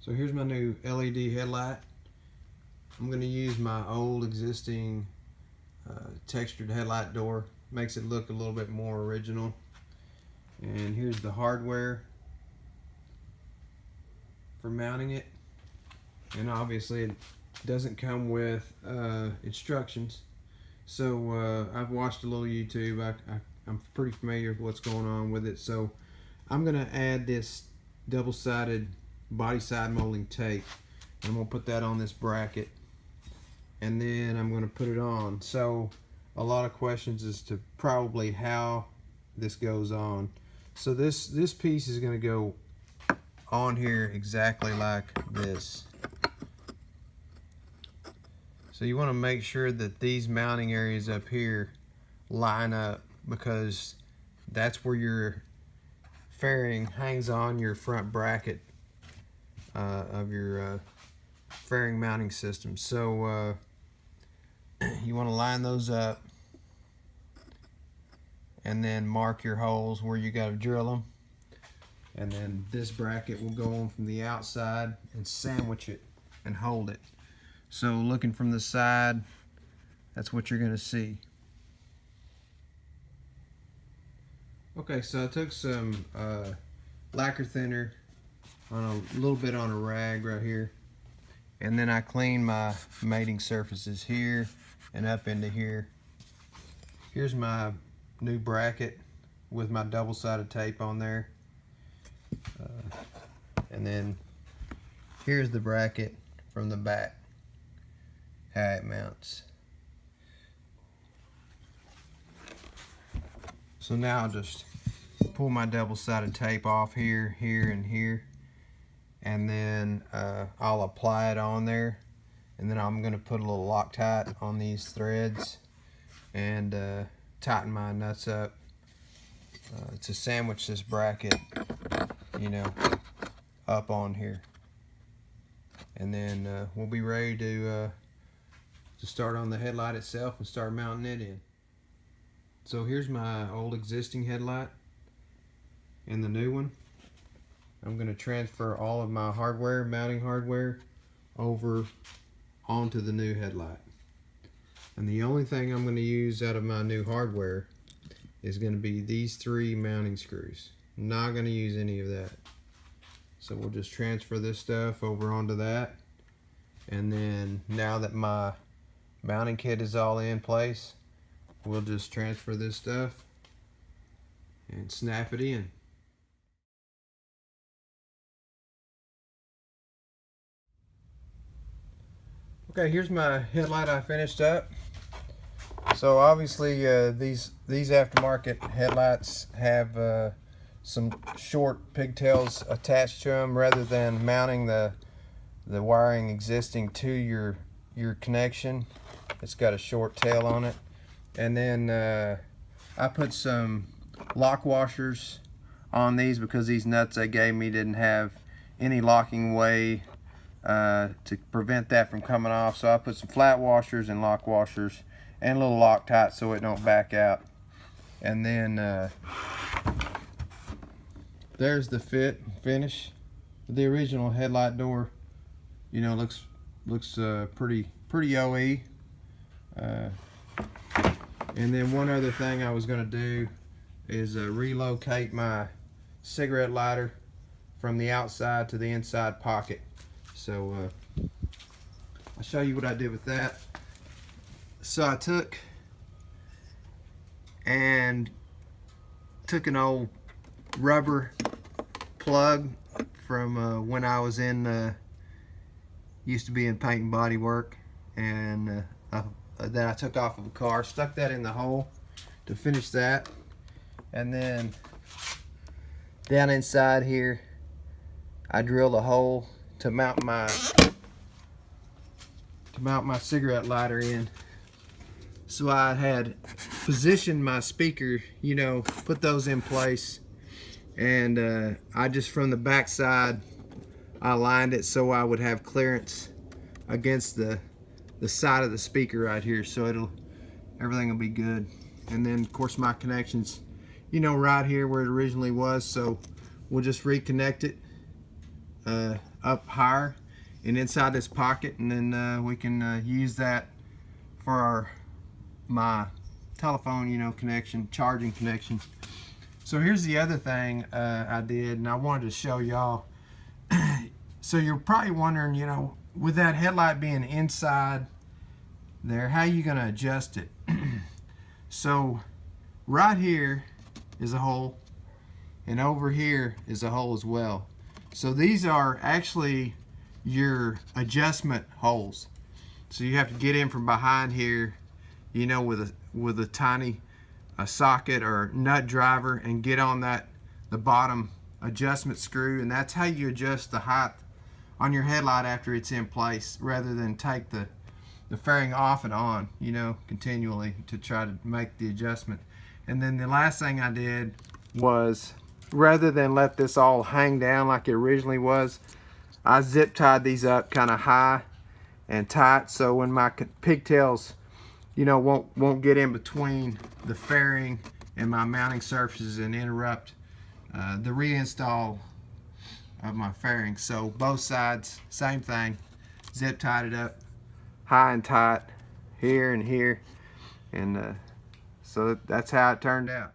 So here's my new LED headlight. I'm going to use my old existing textured headlight door. Makes it look a little bit more original. And here's the hardware for mounting it. And obviously it doesn't come with instructions. So I've watched a little YouTube. I'm pretty familiar with what's going on with it. So I'm going to add this double-sided body side molding tape. I'm going to put that on this bracket, and then I'm going to put it on. So a lot of questions as to probably how this goes on. So this piece is going to go on here exactly like this. So you want to make sure that these mounting areas up here line up, because that's where your fairing hangs on your front bracket of your fairing mounting system. So you want to line those up and then mark your holes where you got to drill them, and then this bracket will go on from the outside and sandwich it and hold it. So looking from the side, that's what you're going to see. Okay, so I took some lacquer thinner on a little bit on a rag right here, and then I cleaned my mating surfaces here and up into here. Here's my new bracket with my double-sided tape on there, and then here's the bracket from the back, how it mounts. So now I'll just pull my double-sided tape off here, here, and here, and then I'll apply it on there, and then I'm going to put a little Loctite on these threads and tighten my nuts up to sandwich this bracket, you know, up on here, and then we'll be ready to start on the headlight itself and start mounting it in. So here's my old existing headlight and the new one. I'm going to transfer all of my hardware, mounting hardware, over onto the new headlight. And the only thing I'm going to use out of my new hardware is going to be these 3 mounting screws. I'm not going to use any of that. So we'll just transfer this stuff over onto that. And then now that my mounting kit is all in place, we'll just transfer this stuff and snap it in. Okay, here's my headlight I finished up. So obviously these aftermarket headlights have some short pigtails attached to them, rather than mounting the wiring existing to your connection. It's got a short tail on it. And then I put some lock washers on these because these nuts they gave me didn't have any locking way to prevent that from coming off. So I put some flat washers and lock washers and a little Loctite so it don't back out. And then there's the finish. The original headlight door, you know, looks pretty OE. And then one other thing I was going to do is relocate my cigarette lighter from the outside to the inside pocket. So I'll show you what I did with that. So I took an old rubber plug from when I was in used to be in paint and body work, and that I took off of a car, stuck that in the hole to finish that, and then down inside here I drilled a hole to mount my cigarette lighter in. So I had positioned my speaker, you know, put those in place, and I just from the back side I lined it so I would have clearance against the side of the speaker right here, so everything will be good. And then of course my connections, you know, right here where it originally was, so we'll just reconnect it up higher and inside this pocket, and then we can use that for my telephone, you know, connection, charging connection. So here's the other thing I did, and I wanted to show y'all. So you're probably wondering, you know, with that headlight being inside there, how you gonna adjust it? So right here is a hole, and over here is a hole as well. So these are actually your adjustment holes. So you have to get in from behind here, you know, with a tiny socket or nut driver, and get on the bottom adjustment screw, and that's how you adjust the height on your headlight after it's in place, rather than take the fairing off and on, you know, continually to try to make the adjustment. And then the last thing I did was, rather than let this all hang down like it originally was, I zip tied these up kind of high and tight, so when my pigtails, you know, won't get in between the fairing and my mounting surfaces and interrupt the reinstall of my fairing. So both sides, same thing, zip tied it up high and tight here and here, and so that's how it turned out.